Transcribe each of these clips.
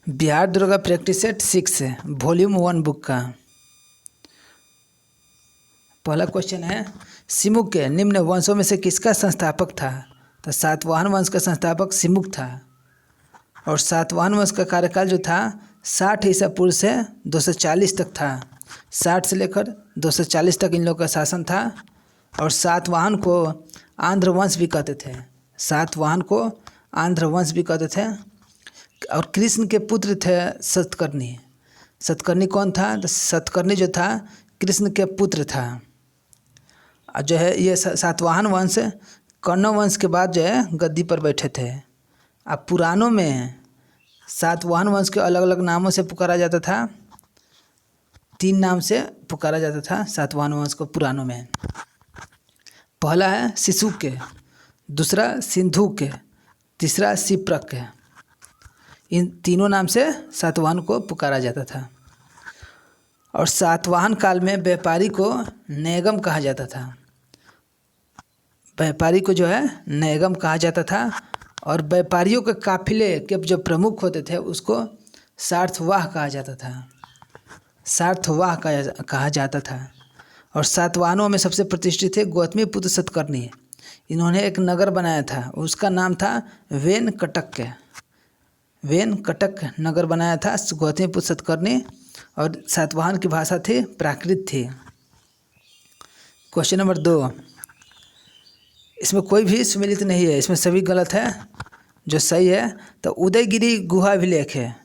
Bihar Durga practice set 6 volume 1 book का पहला question है, सिमुक के निम्न वंशों में से किसका संस्थापक था? तो सातवाहन वंश का संस्थापक सिमुक था। और सातवाहन वंश का कार्यकाल जो था 60 ईसा पूर्व से 240 तक था। 60 से लेकर 240 तक इन लोगों का शासन था। और सातवाहन को आंध्र वंश भी कहते थे। सातवाहन को आंध्र वंश भी कहते थे। और कृष्ण के पुत्र थे सतकर्णी। सतकर्णी कौन था? तो सतकर्णी जो था कृष्ण के पुत्र था। जो है ये सातवाहन वंश कर्ण वंश के बाद जो है गद्दी पर बैठे थे। अब पुराणों में सातवाहन वंश के अलग अलग नामों से पुकारा जाता था। 3 नाम से पुकारा जाता था सातवाहन वंश को पुराणों में। पहला है शिशुके, दूसरा सिंधुके, तीसरा शिप्रके। इन तीनों नाम से सातवाहन को पुकारा जाता था। और सातवाहन काल में व्यापारी को नैगम कहा जाता था। व्यापारी को जो है नैगम कहा जाता था। और व्यापारियों के काफिले के जो प्रमुख होते थे उसको सार्थवाह कहा जाता था। सार्थवाह कहा जाता था। और सातवाहनों में सबसे प्रतिष्ठित थे गौतमी पुत्र सतकर्णी। इन्होंने एक नगर बनाया था, उसका नाम था वेनकटक। वेनकटक नगर बनाया था गौतमी पुत्र सतकर्णी। और सातवाहन की भाषा थी प्राकृत थी। क्वेश्चन नंबर 2, इसमें कोई भी सुमेलित नहीं है, इसमें सभी गलत है। जो सही है तो उदयगिरी गुहा अभिलेख है,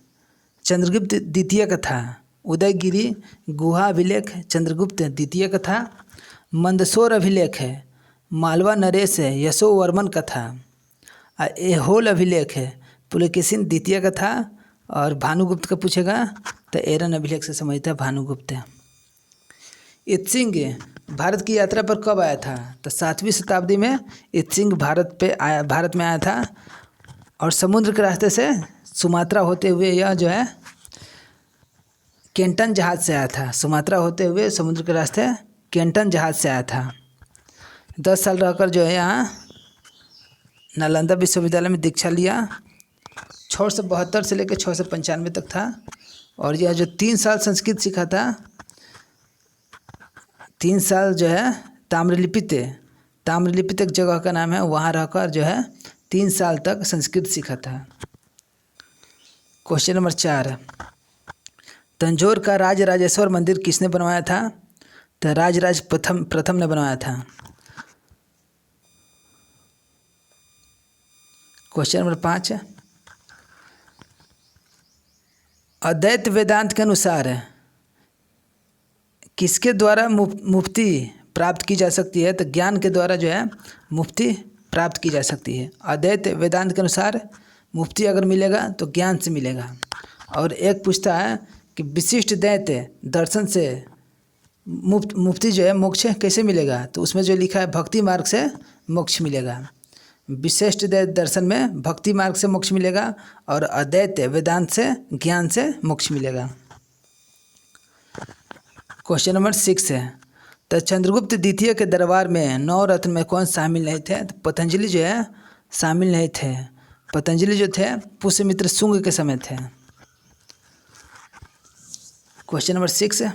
चंद्रगुप्त द्वितीय का था। उदयगिरी गुहा अभिलेख चंद्रगुप्त द्वितीय का था। मंदसौर अभिलेख है, मालवा नरेश है यशोवर्मन का था। ऐहोल अभिलेख है पुलकेशिन द्वितीय का था। और भानुगुप्त का पूछेगा तो एरन अभिलेख से समझता है भानुगुप्त। इत्सिंग भारत की यात्रा पर कब आया था? तो 7वीं शताब्दी में इत्सिंग भारत में आया था। और समुद्र के रास्ते से सुमात्रा होते हुए यह जो है केंटन जहाज़ से आया था। सुमात्रा होते हुए समुद्र के रास्ते केंटन जहाज़ से आया था। 10 साल रहकर जो है यहाँ नालंदा विश्वविद्यालय में दीक्षा लिया। 672 से लेकर 695 तक था। और यह जो 3 साल संस्कृत सीखा था, 3 साल जो है ताम्रलिप्ति एक जगह का नाम है, वहाँ रहकर जो है 3 साल तक संस्कृत सीखा था। क्वेश्चन नंबर 4, तंजौर का राजराजेश्वर मंदिर किसने बनवाया था? तो राजराज प्रथम ने बनवाया था। क्वेश्चन नंबर 5, अद्वैत वेदांत के अनुसार किसके द्वारा मुक्ति प्राप्त की जा सकती है? तो ज्ञान के द्वारा जो है मुक्ति प्राप्त की जा सकती है। अद्वैत वेदांत के अनुसार मुक्ति अगर मिलेगा तो ज्ञान से मिलेगा। और एक पूछता है कि विशिष्ट दैत्य दर्शन से मुक्ति जो है मोक्ष कैसे मिलेगा? तो उसमें जो लिखा है भक्ति मार्ग से मोक्ष मिलेगा। विशिष्ट दैत्य दर्शन में भक्ति मार्ग से मोक्ष मिलेगा। और अद्वैत वेदांत से ज्ञान से मोक्ष मिलेगा। क्वेश्चन नंबर 6 है, तो चंद्रगुप्त द्वितीय के दरबार में 9 रत्न में कौन शामिल नहीं थे? तो पतंजलि जो है शामिल नहीं थे। पतंजलि जो थे पुष्यमित्र शुंग के समय थे। क्वेश्चन नंबर 6,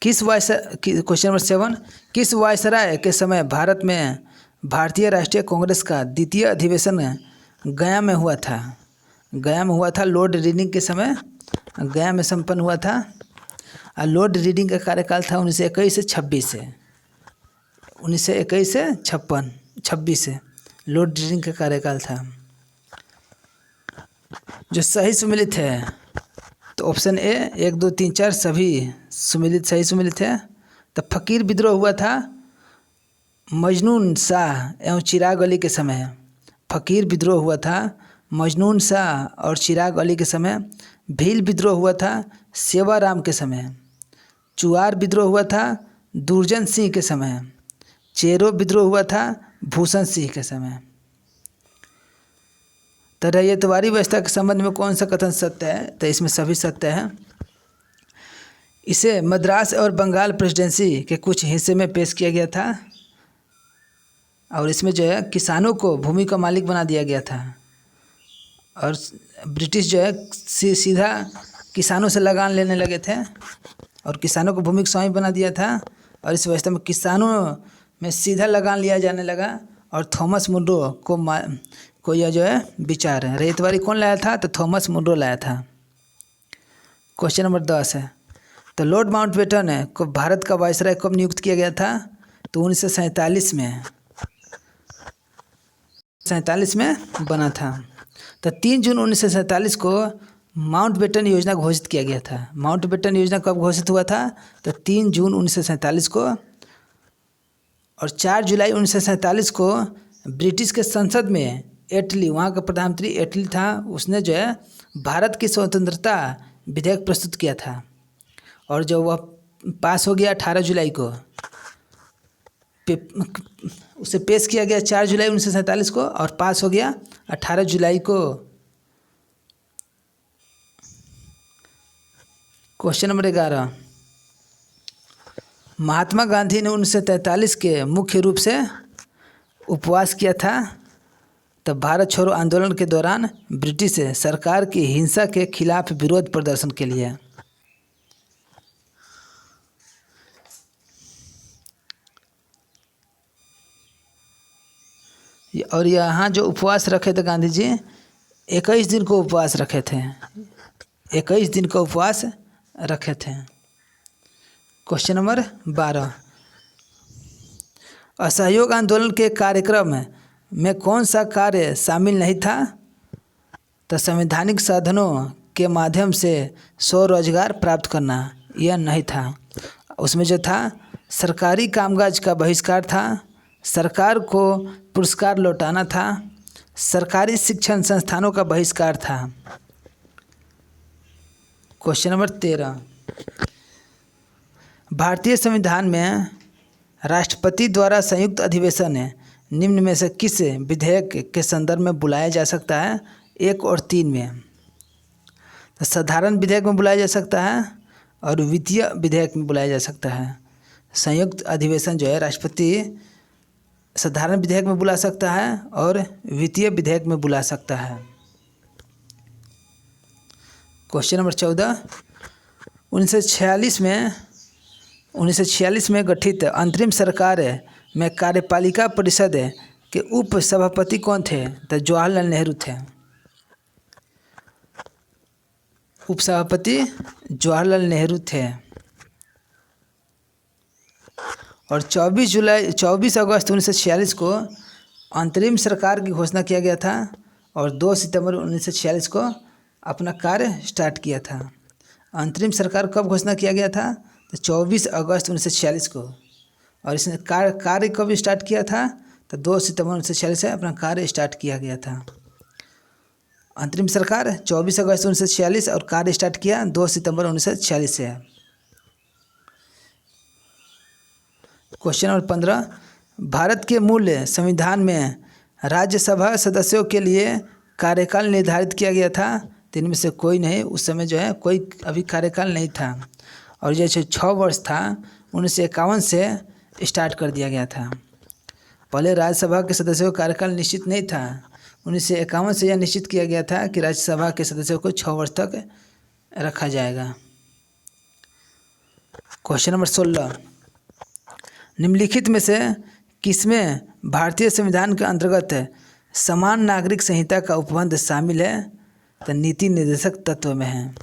क्वेश्चन नंबर 7, किस वायसराय के समय भारत में भारतीय राष्ट्रीय कांग्रेस का द्वितीय अधिवेशन गया में हुआ था? गया में हुआ था लॉर्ड रीडिंग के समय गया में संपन्न हुआ था। और लॉर्ड रीडिंग का कार्यकाल था 1921 से 26 से 1921 से 26 से लॉर्ड रीडिंग का कार्यकाल था। जो सही सुमेलित है तो ऑप्शन ए 1 2 3 4 सभी सही सुमेलित है। तो फकीर विद्रोह हुआ था मजनून शाह एवं चिराग अली के समय। फकीर विद्रोह हुआ था मजनून शाह और चिराग अली के समय। भील विद्रोह हुआ था सेवाराम के समय। चुआर विद्रोह हुआ था दुर्जन सिंह के समय। चेरो विद्रोह हुआ था भूषण सिंह के समय। तो रैयतवाड़ी व्यवस्था के संबंध में कौन सा कथन सत्य है? तो इसमें सभी सत्य है। इसे मद्रास और बंगाल प्रेसिडेंसी के कुछ हिस्से में पेश किया गया था। और इसमें जो है किसानों को भूमि का मालिक बना दिया गया था। और ब्रिटिश जो है सीधा किसानों से लगान लेने लगे थे और किसानों को भूमि स्वामी बना दिया था। और इस व्यवस्था में किसानों में सीधा लगान लिया जाने लगा। और थॉमस मुनरो को यह जो है विचार है रेतवारी कौन लाया था, तो थॉमस मुनरो लाया था। क्वेश्चन नंबर 10 है, तो लॉर्ड माउंटबेटन को भारत का वायसराय कब नियुक्त किया गया था, तो 1947 में 47 में बना था। तो 3 जून 1947 को माउंटबेटन योजना घोषित किया गया था। माउंटबेटन योजना कब घोषित हुआ था, तो 3 जून 1947 को। और 4 जुलाई 1947 को ब्रिटिश के संसद में एटली, वहाँ का प्रधानमंत्री एटली था, उसने जो है भारत की स्वतंत्रता विधेयक प्रस्तुत किया था। और जो वह पास हो गया 18 जुलाई को, उसे पेश किया गया 4 जुलाई 1947 को और पास हो गया 18 जुलाई को। क्वेश्चन नंबर 11, महात्मा गांधी ने 1943 के मुख्य रूप से उपवास किया था। तब भारत छोड़ो आंदोलन के दौरान ब्रिटिश सरकार की हिंसा के खिलाफ विरोध प्रदर्शन के लिए। और यहाँ जो उपवास रखे थे गांधी जी, 21 दिन को उपवास रखे थे, 21 दिन का उपवास रखे थे। क्वेश्चन नंबर 12, असहयोग आंदोलन के कार्यक्रम में कौन सा कार्य शामिल नहीं था, तो संवैधानिक साधनों के माध्यम से स्वरोजगार प्राप्त करना यह नहीं था। उसमें जो था सरकारी कामकाज का बहिष्कार था, सरकार को पुरस्कार लौटाना था, सरकारी शिक्षण संस्थानों का बहिष्कार था। क्वेश्चन नंबर 13, भारतीय संविधान में राष्ट्रपति द्वारा संयुक्त अधिवेशन निम्न में से किस विधेयक के संदर्भ में बुलाया जा सकता है, 1 और 3 में। तो साधारण विधेयक में बुलाया जा सकता है और वित्तीय विधेयक में बुलाया जा सकता है। संयुक्त अधिवेशन जो है राष्ट्रपति साधारण विधेयक में बुला सकता है और वित्तीय विधेयक में बुला सकता है। क्वेश्चन नंबर 14, 1946 में गठित अंतरिम सरकार में कार्यपालिका परिषद के उप सभापति कौन थे, तो जवाहरलाल नेहरू थे। उप सभापति जवाहरलाल नेहरू थे। और 24 अगस्त 1946 को अंतरिम सरकार की घोषणा किया गया था और 2 सितंबर 1946 को अपना कार्य स्टार्ट किया था। अंतरिम सरकार कब घोषणा किया गया था, तो 24 अगस्त 1946 को। और इसने कार्य कब स्टार्ट किया था, तो 2 सितंबर 1946 से अपना कार्य स्टार्ट किया गया था। अंतरिम सरकार 24 अगस्त 1946 और कार्य स्टार्ट किया 2 सितंबर 1946 से। क्वेश्चन नंबर 15, भारत के मूल संविधान में राज्यसभा सदस्यों के लिए कार्यकाल निर्धारित किया गया था, तो इनमें से कोई नहीं। उस समय जो है कोई अभी कार्यकाल नहीं था। और जैसे 6 वर्ष था 1951 से स्टार्ट कर दिया गया था। पहले राज्यसभा के सदस्यों का कार्यकाल निश्चित नहीं था। 1951 से यह निश्चित किया गया था कि राज्यसभा के सदस्यों को 6 वर्ष तक रखा जाएगा। क्वेश्चन नंबर 16, निम्नलिखित में से किसमें भारतीय संविधान के अंतर्गत समान नागरिक संहिता का उपबंध शामिल है, तो नीति निर्देशक तत्व में है।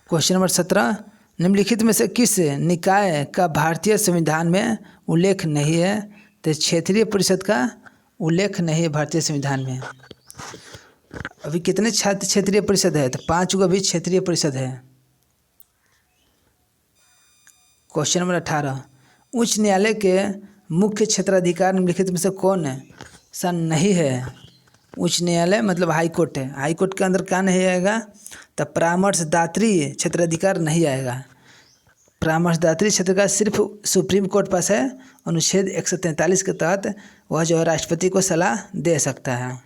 क्वेश्चन नंबर 17, निम्नलिखित में से किस निकाय का भारतीय संविधान में उल्लेख नहीं है, तो क्षेत्रीय परिषद का उल्लेख नहीं है भारतीय संविधान में। अभी कितने क्षेत्रीय परिषद है, तो 5 गो अभी क्षेत्रीय परिषद है। क्वेश्चन नंबर 18, उच्च न्यायालय के मुख्य क्षेत्राधिकार निम्नलिखित में से कौन सा नहीं है। उच्च न्यायालय मतलब हाई कोर्ट है। हाई कोर्ट के अंदर क्या नहीं आएगा, तो परामर्शदात्री क्षेत्राधिकार नहीं आएगा। परामर्शदात्री क्षेत्राधिकार सिर्फ सुप्रीम कोर्ट पास है। अनुच्छेद 143 के तहत वह जो है राष्ट्रपति को सलाह दे सकता है।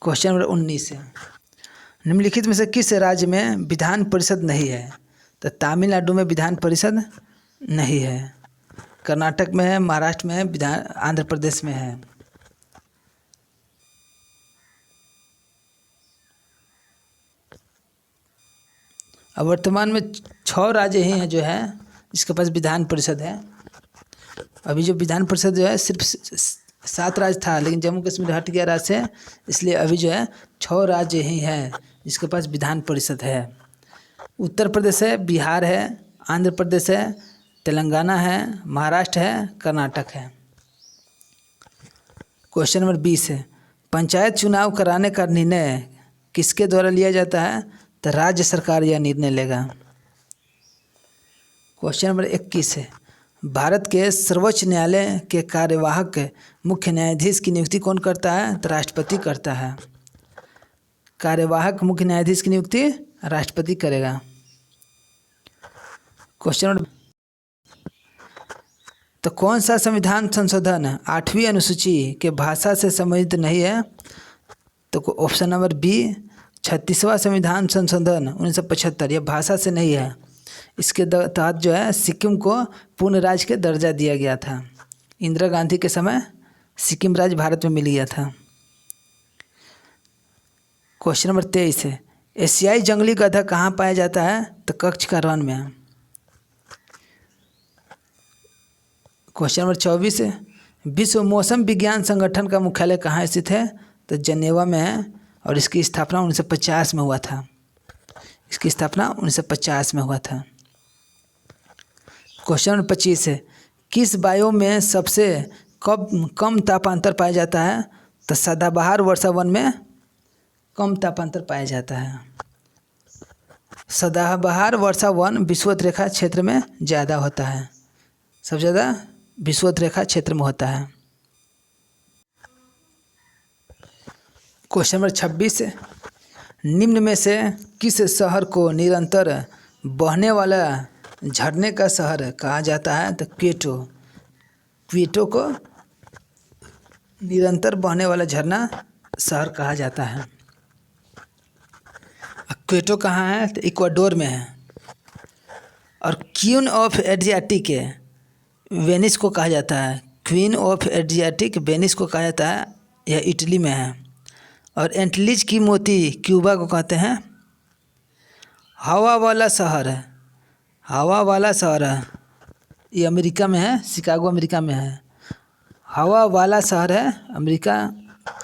क्वेश्चन नंबर 19 है, निम्नलिखित में से किस राज्य में विधान परिषद नहीं है, तो तमिलनाडु में विधान परिषद नहीं है। कर्नाटक में है, महाराष्ट्र में है, आंध्र प्रदेश में है। अब वर्तमान में 6 राज्य ही हैं जो है जिसके पास विधान परिषद है। अभी जो विधान परिषद जो है सिर्फ 7 राज्य था, लेकिन जम्मू कश्मीर हट गया राज्य से, इसलिए अभी जो है 6 राज्य ही हैं जिसके पास विधान परिषद है। उत्तर प्रदेश है, बिहार है, आंध्र प्रदेश है, तेलंगाना है, महाराष्ट्र है, कर्नाटक है। क्वेश्चन नंबर 20 है, पंचायत चुनाव कराने का निर्णय किसके द्वारा लिया जाता है? तो राज्य सरकार यह निर्णय लेगा। क्वेश्चन नंबर 21 है, भारत के सर्वोच्च न्यायालय के कार्यवाहक मुख्य न्यायाधीश की नियुक्ति कौन करता है? तो राष्ट्रपति करता है। कार्यवाहक मुख्य न्यायाधीश की नियुक्ति राष्ट्रपति करेगा। क्वेश्चन नंबर, तो कौन सा संविधान संशोधन 8वीं अनुसूची के भाषा से संबंधित नहीं है? तो ऑप्शन नंबर बी 36वां संविधान संशोधन 1975 यह भाषा से नहीं है। इसके तहत जो है सिक्किम को पूर्ण राज्य के दर्जा दिया गया था। इंदिरा गांधी के समय सिक्किम राज्य भारत में मिल गया था। क्वेश्चन नंबर 23 है, एशियाई जंगली गधा कहाँ पाया जाता है? तो कच्छ का रण में है। क्वेश्चन नंबर 24 है, विश्व मौसम विज्ञान संगठन का मुख्यालय कहाँ स्थित है? तो जनेवा में है और इसकी स्थापना 1950 में हुआ था। इसकी स्थापना 1950 में हुआ था। क्वेश्चन नंबर 25 है, किस बायो में सबसे कम तापांतर पाया जाता है? तो सदाबहार वर्षा वन में कम तापांतर पाया जाता है। सदाबहार वर्षा वन विषुवत रेखा क्षेत्र में ज़्यादा होता है, सबसे ज़्यादा विषुवत रेखा क्षेत्र में होता है। क्वेश्चन नंबर 26 है, निम्न में से किस शहर को निरंतर बहने वाला झरने का शहर कहा जाता है? तो क्वेटो। क्वेटो को निरंतर बहने वाला झरना शहर कहा जाता है। क्वेटो कहाँ है? तो इक्वाडोर में है। और क्वीन ऑफ एड्रियाटिक वेनिस को कहा जाता है। क्वीन ऑफ एड्रियाटिक वेनिस को कहा जाता है, यह इटली में है। और एंटलीज की मोती क्यूबा को कहते हैं। हवा वाला शहर है, हवा वाला शहर है, ये अमेरिका में है, शिकागो अमेरिका में है। हवा वाला शहर है अमेरिका,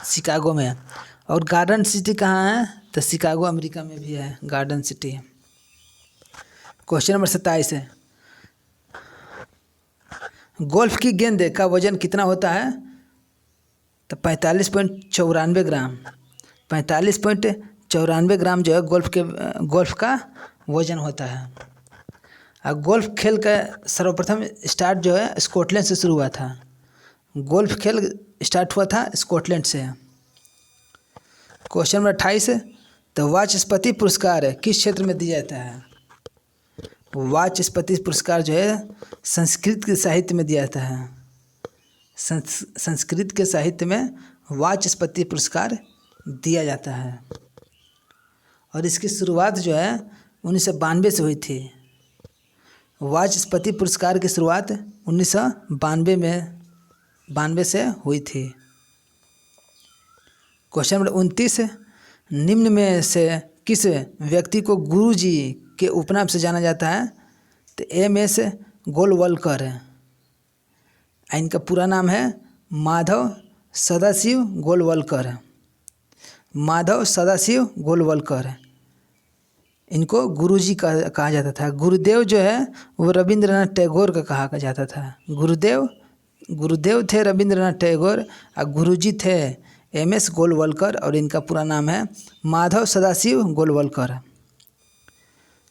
शिकागो में है। और गार्डन सिटी कहाँ है? तो शिकागो अमेरिका में भी है गार्डन सिटी। क्वेश्चन नंबर 27 है, गोल्फ की गेंद का वजन कितना होता है? तो 45.94 ग्राम। 45.94 ग्राम जो है गोल्फ का वजन होता है। और गोल्फ खेल का सर्वप्रथम स्टार्ट जो है स्कॉटलैंड से शुरू हुआ था। गोल्फ खेल स्टार्ट हुआ था स्कॉटलैंड से। क्वेश्चन नंबर 28 है, तो वाचस्पति पुरस्कार किस क्षेत्र में दिया जाता है? वाचस्पति पुरस्कार जो है संस्कृत के साहित्य में दिया जाता है। संस्कृत के साहित्य में वाचस्पति पुरस्कार दिया जाता है। और इसकी शुरुआत जो है 1992 से हुई थी। वाचस्पति पुरस्कार की शुरुआत 1992 से हुई थी। क्वेश्चन नंबर 29 है, निम्न में से किस व्यक्ति को गुरुजी के उपनाम से जाना जाता है? तो MS गोलवलकर है। इनका पूरा नाम है माधव सदाशिव गोलवलकर। माधव सदाशिव गोलवलकर, इनको गुरुजी कहा जाता था। गुरुदेव जो है वो रविंद्रनाथ टैगोर का कहा जाता था। गुरुदेव थे रविंद्रनाथ टैगोर और गुरुजी थे MS गोलवलकर, और इनका पूरा नाम है माधव सदाशिव गोलवलकर।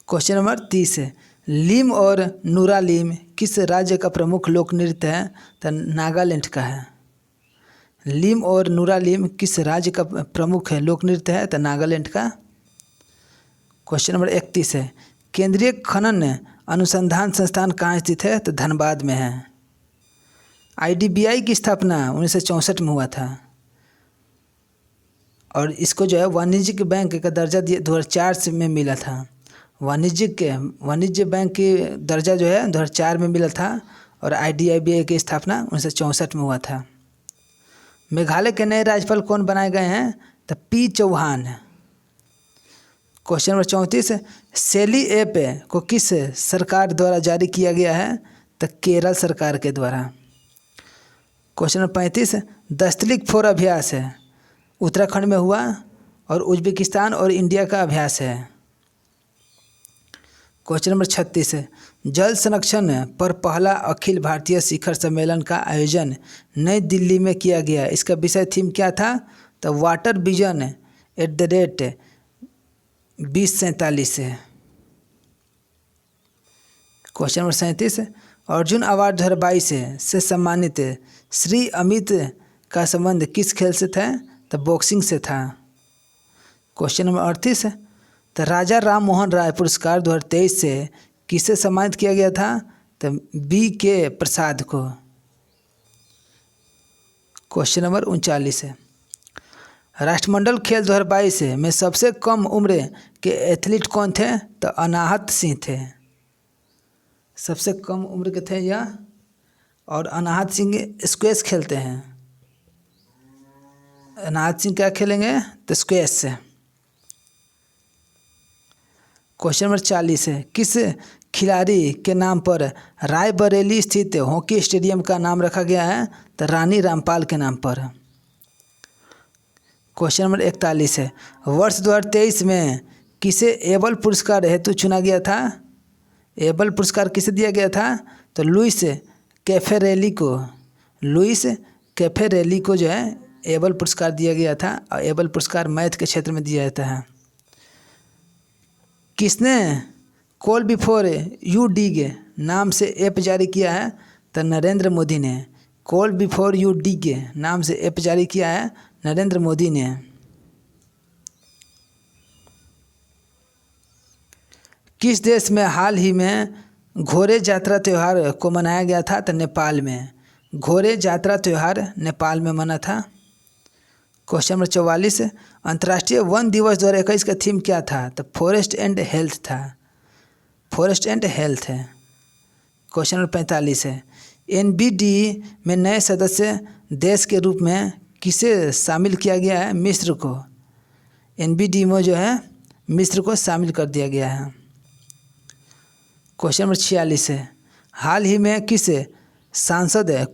क्वेश्चन नंबर 30 है, लीम और नूरालीम किस राज्य का प्रमुख लोक नृत्य है? तो नागालैंड का है। लीम और नूरालीम किस राज्य का प्रमुख लोक नृत्य है? तो नागालैंड का। क्वेश्चन नंबर 31 है, केंद्रीय खनन अनुसंधान संस्थान कहाँ स्थित है? तो धनबाद में है। IDBI की स्थापना 1964 में हुआ था। और इसको जो है वाणिज्यिक बैंक का दर्जा 2004 में मिला था। वाणिज्य बैंक की दर्जा जो है 2004 में मिला था। और IDIBA की स्थापना 1964 में हुआ था। मेघालय के नए राज्यपाल कौन बनाए गए हैं? तो P चौहान। क्वेश्चन नंबर 34, सेली ऐप को किस सरकार द्वारा जारी किया गया है? तो केरल सरकार के द्वारा। क्वेश्चन नंबर 35, दस्तलिक 4 अभ्यास है उत्तराखंड में हुआ और उज्बेकिस्तान और इंडिया का अभ्यास है। क्वेश्चन नंबर 36, जल संरक्षण पर पहला अखिल भारतीय शिखर सम्मेलन का आयोजन नई दिल्ली में किया गया। इसका विषय थीम क्या था? तो वाटर विजन @2047 है। क्वेश्चन नंबर 37, अर्जुन अवार्ड 2022 से सम्मानित श्री अमित का संबंध किस खेल से था? तो बॉक्सिंग से था। क्वेश्चन नंबर 38, तो राजा राम मोहन राय पुरस्कार 2023 से किसे सम्मानित किया गया था? तो BK प्रसाद को। क्वेश्चन नंबर 39 है, राष्ट्रमंडल खेल 2022 में सबसे कम उम्र के एथलीट कौन थे? तो अनाहत सिंह थे। सबसे कम उम्र के थे यह, और अनाहत सिंह स्क्वैश खेलते हैं। अनाहत सिंह क्या खेलेंगे? तो स्क्वैश से। क्वेश्चन नंबर 40 है, किस खिलाड़ी के नाम पर रायबरेली स्थित हॉकी स्टेडियम का नाम रखा गया है? तो रानी रामपाल के नाम पर। क्वेश्चन नंबर 41 है, वर्ष 2023 में किसे एबल पुरस्कार हेतु चुना गया था? एबल पुरस्कार किसे दिया गया था? तो लुइस कैफेरेली को। लुइस कैफेरेली को जो है एबल पुरस्कार दिया गया था, और एबल पुरस्कार मैथ के क्षेत्र में दिया जाता है। किसने कॉल बिफोर यू डिग नाम से ऐप जारी किया है? तो नरेंद्र मोदी ने। कॉल बिफोर यू डिग नाम से ऐप जारी किया है नरेंद्र मोदी ने। किस देश में हाल ही में घोड़े यात्रा त्यौहार को मनाया गया था? तो नेपाल में। घोड़े यात्रा त्यौहार नेपाल में मना था। क्वेश्चन नंबर 44, अंतर्राष्ट्रीय वन दिवस 2021 का थीम क्या था? तो फॉरेस्ट एंड हेल्थ था। फॉरेस्ट एंड हेल्थ है। क्वेश्चन नंबर 45 है, NBD में नए सदस्य देश के रूप में किसे शामिल किया गया है? मिस्र को। NBD में जो है मिस्र को शामिल कर दिया गया है। क्वेश्चन नंबर 46 है, हाल ही में किस सांसद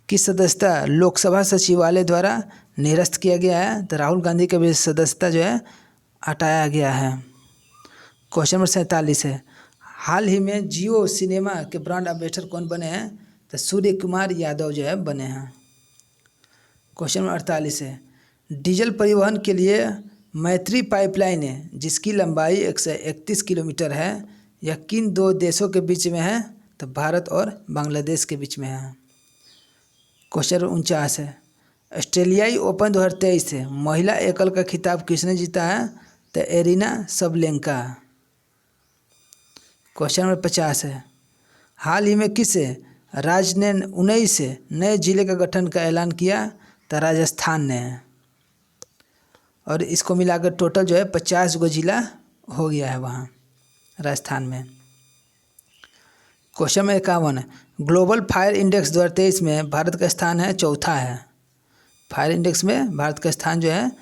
की सदस्यता लोकसभा सचिवालय द्वारा निरस्त किया गया है? तो राहुल गांधी का भी सदस्यता जो है हटाया गया है। क्वेश्चन नंबर 47 है, हाल ही में जियो सिनेमा के ब्रांड एम्बेसडर कौन बने हैं? तो सूर्य कुमार यादव जो है बने हैं। क्वेश्चन नंबर 48 है, डीजल परिवहन के लिए मैत्री पाइपलाइन है जिसकी लंबाई 131 किलोमीटर है, यह किन दो देशों के बीच में है? तो भारत और बांग्लादेश के बीच में है। क्वेश्चन नंबर 49 है, ऑस्ट्रेलियाई ओपन 2023 है महिला एकल का खिताब किसने जीता है? तो एरिना सबलेंका। क्वेश्चन नंबर 50 है, हाल ही में किस राज्य ने 19 नए जिले का गठन का ऐलान किया? तो राजस्थान ने। और इसको मिलाकर टोटल जो है 50 गो जिला हो गया है वहाँ राजस्थान में। Question number 51, global fire index 2023 में भारत का स्थान है चौथा है। फायर इंडेक्स में भारत का स्थान जो है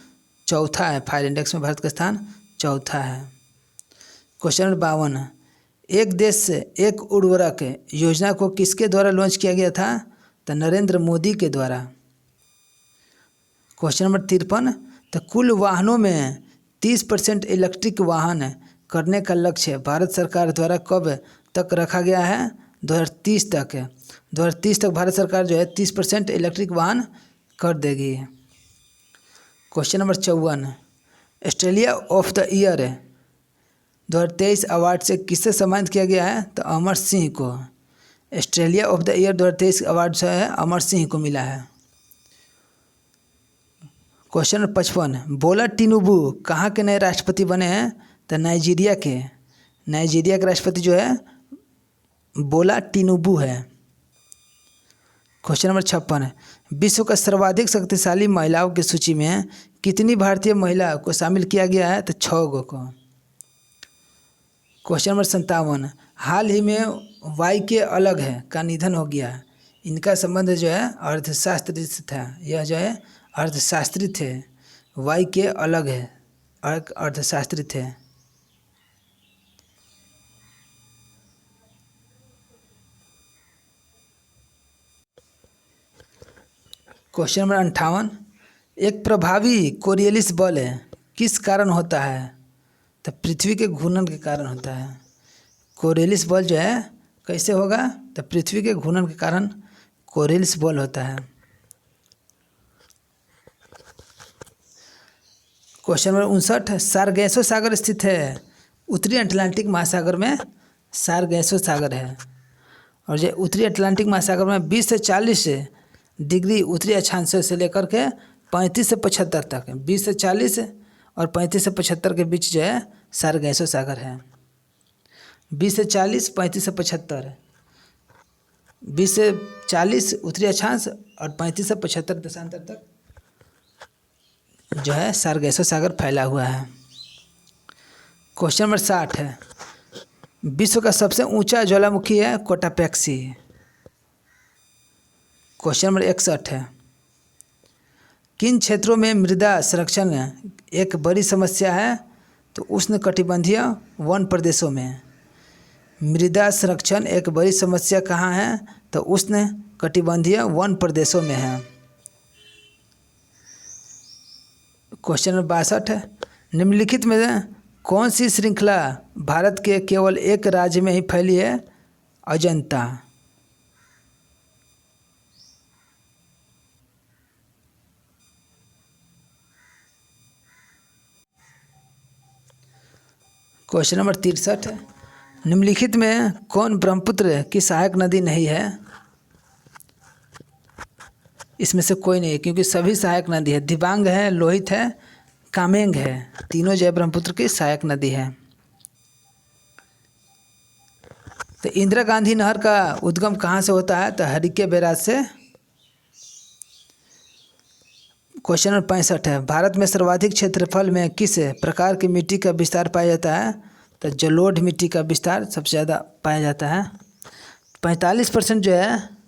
चौथा है। फायर इंडेक्स में भारत का स्थान चौथा है। क्वेश्चन नंबर 52, एक देश से एक उर्वरक योजना को किसके द्वारा लॉन्च किया गया था? तो नरेंद्र मोदी के द्वारा। क्वेश्चन नंबर 53, तो कुल वाहनों में 30% इलेक्ट्रिक वाहन करने का लक्ष्य भारत सरकार द्वारा कब तक रखा गया है? 2030 तक। 2030 तक भारत सरकार जो है 30% इलेक्ट्रिक वाहन कर देगी। Question number 54, Australia of the year 2023 award से किससे सम्मानित किया गया है? तो अमर सिंह को। Australia of the year 2023 award जो है अमर सिंह को मिला है। क्वेश्चन नंबर 55, बोला टिनुबू कहाँ के नए राष्ट्रपति बने हैं? तो नाइजीरिया के। नाइजीरिया के राष्ट्रपति जो है बोला टिनुबू है। क्वेश्चन नंबर 56, विश्व का सर्वाधिक शक्तिशाली महिलाओं की सूची में कितनी भारतीय महिला को शामिल किया गया है? तो 6 गो को। क्वेश्चन नंबर 57, हाल ही में वाई के अलग है का निधन हो गया। इनका संबंध जो है अर्थशास्त्री से था। यह जो है अर्थशास्त्री थे। वाई के अलग है अर्थशास्त्री थे। क्वेश्चन नंबर 58, एक प्रभावी कोरियलिस बल है किस कारण होता है? तो पृथ्वी के घूर्णन के कारण होता है। कोरियलिस बल जो है कैसे होगा? तो पृथ्वी के घूर्णन के कारण कोरियलिस बल होता है। क्वेश्चन नंबर 59, सारगैसो सागर स्थित है। उत्तरी अटलांटिक महासागर में सारगैसो सागर है। और जो उत्तरी अटलांटिक महासागर में 20 से 40 डिग्री उत्तरी अक्षांश से लेकर के 35 से 75 तक, 20 से 40 और 35 से 75 के बीच जो है सारगैसो सागर है। 20 से 40, 35 से 75, 20 से 40 उत्तरी अक्षांश और 35 से 75 देशांतर तक जो है सारगैसो सागर फैला हुआ है। क्वेश्चन नंबर 60 है, विश्व का सबसे ऊंचा ज्वालामुखी है कोटापेक्सी। क्वेश्चन नंबर 61 है, किन क्षेत्रों में मृदा संरक्षण एक बड़ी समस्या है? तो उष्णकटिबंधीय वन प्रदेशों में। मृदा संरक्षण एक बड़ी समस्या कहाँ है? तो उष्णकटिबंधीय वन प्रदेशों में है। क्वेश्चन नंबर 62 है, निम्नलिखित में कौन सी श्रृंखला भारत के केवल एक राज्य में ही फैली है? अजंता। क्वेश्चन नंबर 63 है, निम्नलिखित में कौन ब्रह्मपुत्र की सहायक नदी नहीं है? इसमें से कोई नहीं है क्योंकि सभी सहायक नदी है। दिबांग है, लोहित है, कामेंग है, तीनों जो है ब्रह्मपुत्र की सहायक नदी है। तो इंदिरा गांधी नहर का उद्गम कहाँ से होता है? तो हरिके बैराज से। क्वेश्चन नंबर 65 है, भारत में सर्वाधिक क्षेत्रफल में किस प्रकार की मिट्टी का विस्तार पाया जाता है? तो जलोढ़ मिट्टी का विस्तार सबसे ज़्यादा पाया जाता है। 45% जो है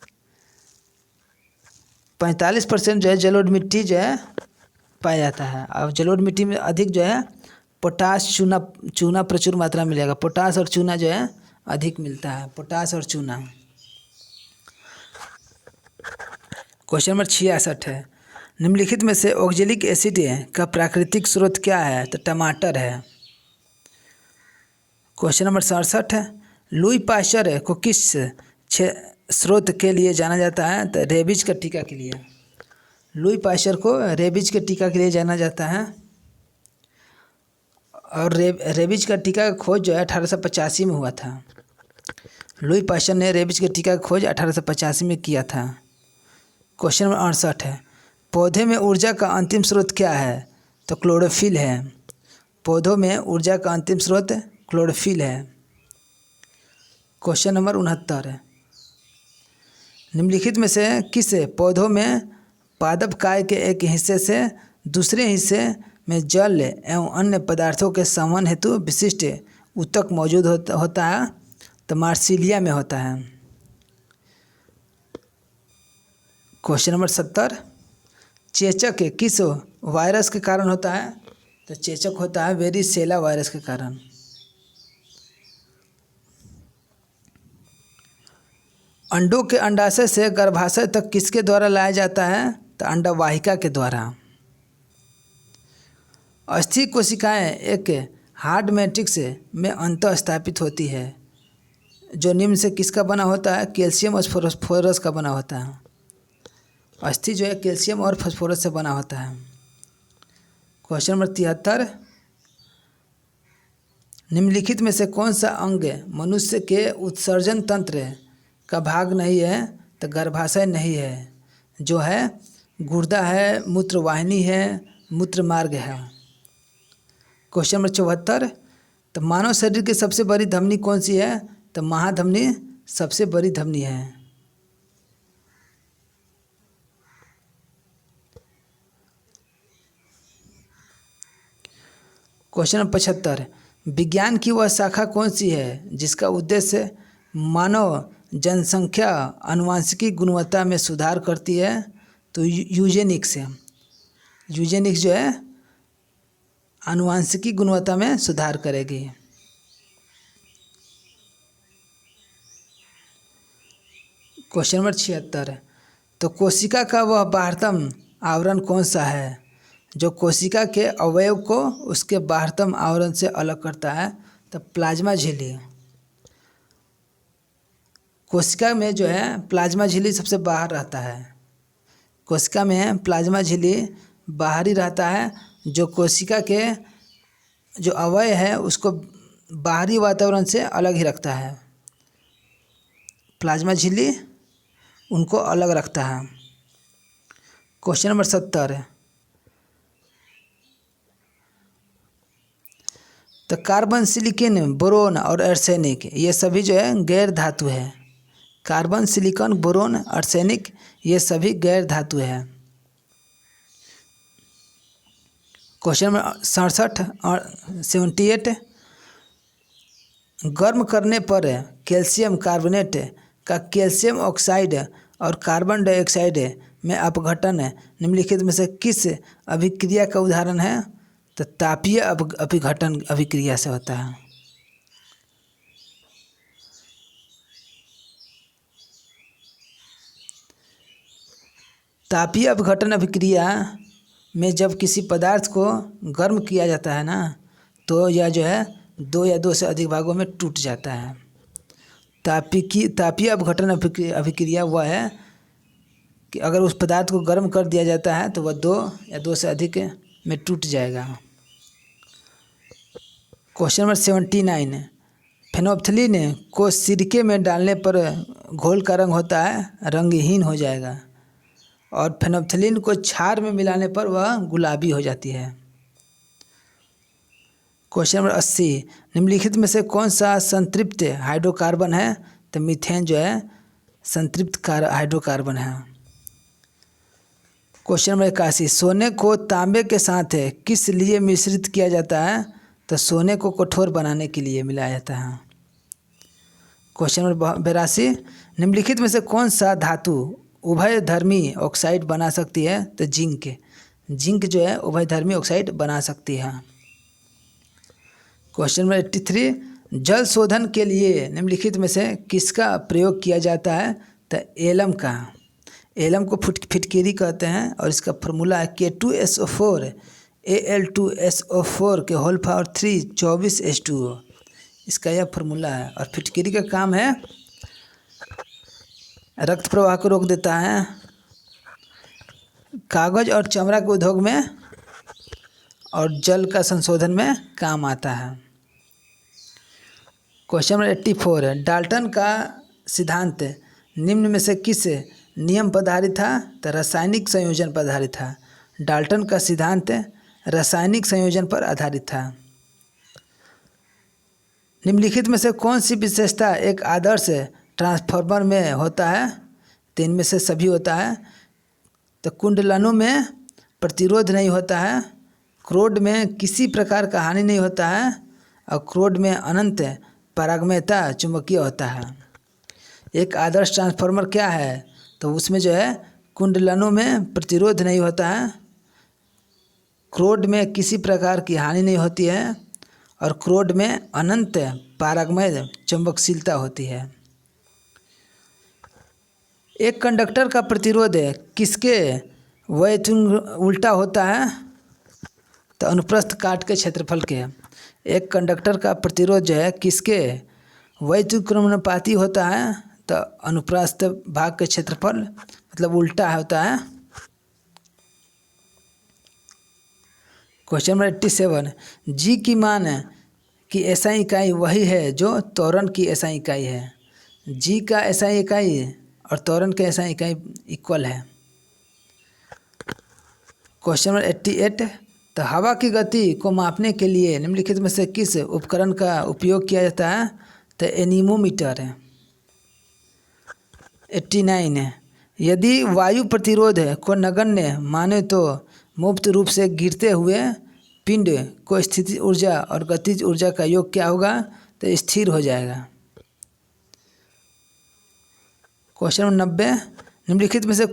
45% जो है जलोढ़ मिट्टी जो है पाया जाता है। और जलोढ़ मिट्टी में अधिक जो है पोटास, चूना प्रचुर मात्रा में मिलेगा। पोटास और चूना जो है अधिक मिलता है, पोटास और चूना। क्वेश्चन नंबर 66 है, निम्नलिखित में से ऑक्जेलिक एसिड का प्राकृतिक स्रोत क्या है? तो टमाटर है। क्वेश्चन नंबर 67 है, लुई पाश्चर को किस स्रोत के लिए जाना जाता है? तो रेबीज का टीका के लिए। लुई पाश्चर को रेबीज के टीका के लिए जाना जाता है। और रेबीज का टीका का खोज जो है 1885 में हुआ था। लुई पाश्चर ने रेबीज के टीका का खोज 1885 में किया था। क्वेश्चन नंबर 68 है, पौधे में ऊर्जा का अंतिम स्रोत क्या है? तो क्लोरोफिल है। पौधों में ऊर्जा का अंतिम स्रोत क्लोरोफिल है। क्वेश्चन नंबर 69 है, निम्नलिखित में से किस पौधों में पादप काय के एक हिस्से से दूसरे हिस्से में जल एवं अन्य पदार्थों के संवहन हेतु विशिष्ट ऊतक मौजूद होता है? तो मार्सिलिया में होता है। क्वेश्चन नंबर 70, चेचक किस वायरस के कारण होता है? तो चेचक होता है वेरिसेला वायरस के कारण। अंडों के अंडाशय से गर्भाशय तक किसके द्वारा लाया जाता है? तो अंडवाहिका के द्वारा। अस्थि कोशिकाएं एक हार्ड मैट्रिक्स में अंतः स्थापित होती है जो निम्न से किसका बना होता है? कैल्शियम और फास्फोरस का बना होता है। अस्थि जो है कैल्शियम और फास्फोरस से बना होता है। क्वेश्चन नंबर 73, निम्नलिखित में से कौन सा अंग मनुष्य के उत्सर्जन तंत्र का भाग नहीं है? तो गर्भाशय नहीं है, जो है गुर्दा है, मूत्रवाहिनी है, मूत्र मार्ग है। क्वेश्चन नंबर 74, तो मानव शरीर की सबसे बड़ी धमनी कौन सी है? तो महाधमनी सबसे बड़ी धमनी है। क्वेश्चन नंबर 75, विज्ञान की वह शाखा कौन सी है जिसका उद्देश्य मानव जनसंख्या आनुवंशिकी गुणवत्ता में सुधार करती है? तो यूजेनिक्स है। यूजेनिक्स जो है आनुवंशिकी गुणवत्ता में सुधार करेगी। क्वेश्चन नंबर 76, तो कोशिका का वह बाह्यतम आवरण कौन सा है जो कोशिका के अवयव को उसके बाह्यतम आवरण से अलग करता है? तो प्लाज्मा झिल्ली। कोशिका में जो है प्लाज्मा झिल्ली सबसे बाहर रहता है। कोशिका में प्लाज्मा झिल्ली बाहरी रहता है जो कोशिका के जो अवयव है उसको बाहरी वातावरण से अलग ही रखता है। प्लाज्मा झिल्ली उनको अलग रखता है। क्वेश्चन नंबर 70, तो कार्बन, सिलिकॉन, बोरोन और आर्सेनिक ये सभी जो है गैर धातु है। कार्बन, सिलिकॉन, बोरोन, आर्सेनिक ये सभी गैर धातु है। क्वेश्चन नंबर 67 और 78, गर्म करने पर कैल्शियम कार्बोनेट का कैल्शियम ऑक्साइड और कार्बन डाइऑक्साइड में अपघटन निम्नलिखित में से किस अभिक्रिया का उदाहरण है? तो तापीय अपघटन अभिक्रिया से होता है। तापीय अपघटन अभिक्रिया में जब किसी पदार्थ को गर्म किया जाता है ना तो यह जो है 2 या 2 से अधिक भागों में टूट जाता है। तापीय अपघटन अभिक्रिया वह है कि अगर उस पदार्थ को गर्म कर दिया जाता है तो वह 2 या 2 से अधिक में टूट जाएगा। क्वेश्चन नंबर 79, फेनोल्फथलीन को सिरके में डालने पर घोल का रंग होता है रंगहीन हो जाएगा और फेनोल्फथलीन को क्षार में मिलाने पर वह गुलाबी हो जाती है। क्वेश्चन नंबर 80, निम्नलिखित में से कौन सा संतृप्त हाइड्रोकार्बन है? तो मीथेन जो है संतृप्त हाइड्रोकार्बन है। क्वेश्चन नंबर 81, सोने को तांबे के साथ किस लिए मिश्रित किया जाता है? तो सोने को कठोर बनाने के लिए मिलाया जाता है। क्वेश्चन नंबर 82, निम्नलिखित में से कौन सा धातु उभयधर्मी ऑक्साइड बना सकती है? तो जिंक जो है उभयधर्मी ऑक्साइड बना सकती है। क्वेश्चन नंबर 83, जल शोधन के लिए निम्नलिखित में से किसका प्रयोग किया जाता है? तो एलम का। एलम को फिटकेरी कहते हैं और इसका फार्मूला है K2SO4 Al2SO4 के होल पावर 3 24 H2O। इसका यह फार्मूला है और फिटकेरी का काम है रक्त प्रवाह को रोक देता है, कागज और चमड़ा के उद्योग में और जल का संशोधन में काम आता है। क्वेश्चन नंबर 84, डाल्टन का सिद्धांत निम्न में से किस नियम पर आधारित था? तो रासायनिक संयोजन पर आधारित था। डाल्टन का सिद्धांत रासायनिक संयोजन पर आधारित था। निम्नलिखित में से कौन सी विशेषता एक आदर्श ट्रांसफार्मर में होता है? तो इनमें से सभी होता है। तो कुंडलनों में प्रतिरोध नहीं होता है, क्रोड में किसी प्रकार का हानि नहीं होता है और क्रोड में अनंत पारगम्यता चुंबकीय होता है। एक आदर्श ट्रांसफार्मर क्या है? तो उसमें जो है कुंडलनों में प्रतिरोध नहीं होता है, क्रोड में किसी प्रकार की हानि नहीं होती है और क्रोड में अनंत पारगम्य चुंबकशीलता होती है। एक कंडक्टर का प्रतिरोध किसके व्युत्क्रम उल्टा होता है? तो अनुप्रस्थ काट के क्षेत्रफल के। एक कंडक्टर का प्रतिरोध जो है किसके व्युत्क्रमानुपाती होता है? तो अनुप्रस्थ भाग के क्षेत्रफल मतलब उल्टा होता है। क्वेश्चन नंबर 87, जी की मान की एसआई इकाई वही है जो त्वरण की एसआई इकाई है। जी का एसआई इकाई और त्वरण के एसआई इकाई इक्वल है। क्वेश्चन नंबर 88, तो हवा की गति को मापने के लिए निम्नलिखित में से किस उपकरण का उपयोग किया जाता है? तो एनीमोमीटर है। 89, यदि वायु प्रतिरोध को नगण्य माने तो मुक्त रूप से गिरते हुए पिंड को स्थितिज ऊर्जा और गतिज ऊर्जा का योग क्या होगा? तो स्थिर हो जाएगा। क्वेश्चन नंबर 90, निम्नलिखित में से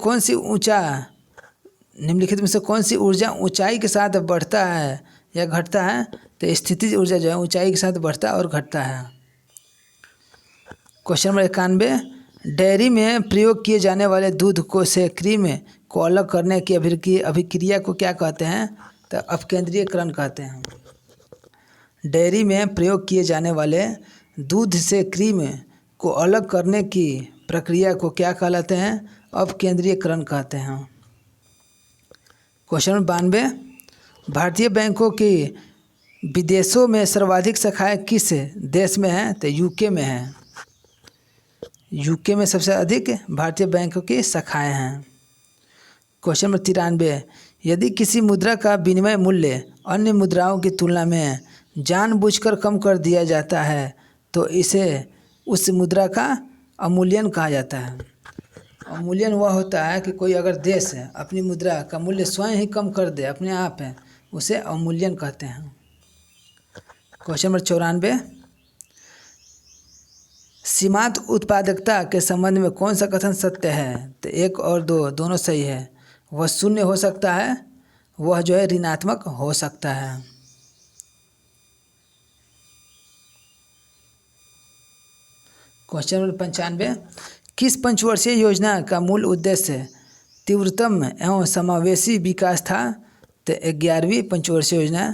कौन सी ऊर्जा ऊंचाई के साथ बढ़ता है या घटता है? तो स्थितिज ऊर्जा जो है ऊंचाई के साथ बढ़ता और घटता है। क्वेश्चन नंबर 91, डेयरी में प्रयोग किए जाने वाले दूध को से क्रीम को अलग करने की अभिक्रिया को क्या कहते हैं? तो अपकेंद्रीयकरण कहते हैं। डेयरी में प्रयोग किए जाने वाले दूध से क्रीम को अलग करने की प्रक्रिया को क्या कहलाते हैं? अपकेंद्रीयकरण कहते हैं। क्वेश्चन नंबर 92, भारतीय बैंकों की विदेशों में सर्वाधिक शाखाएं किस देश में हैं? तो यूके में है। यूके में सबसे अधिक भारतीय बैंकों की शाखाएं हैं। क्वेश्चन नंबर 93, यदि किसी मुद्रा का विनिमय मूल्य अन्य मुद्राओं की तुलना में जानबूझकर कम कर दिया जाता है तो इसे उस मुद्रा का अवमूल्यन कहा जाता है। अवमूल्यन वह होता है कि कोई अगर देश अपनी मुद्रा का मूल्य स्वयं ही कम कर दे अपने आप है, उसे अवमूल्यन कहते हैं। क्वेश्चन नंबर 94, सीमांत उत्पादकता के संबंध में कौन सा कथन सत्य है? तो 1 और 2 दोनों सही है। वह शून्य हो सकता है, वह जो है ऋणात्मक हो सकता है। क्वेश्चन नंबर 95, किस पंचवर्षीय योजना का मूल उद्देश्य तीव्रतम एवं समावेशी विकास था? तो 11वीं पंचवर्षीय योजना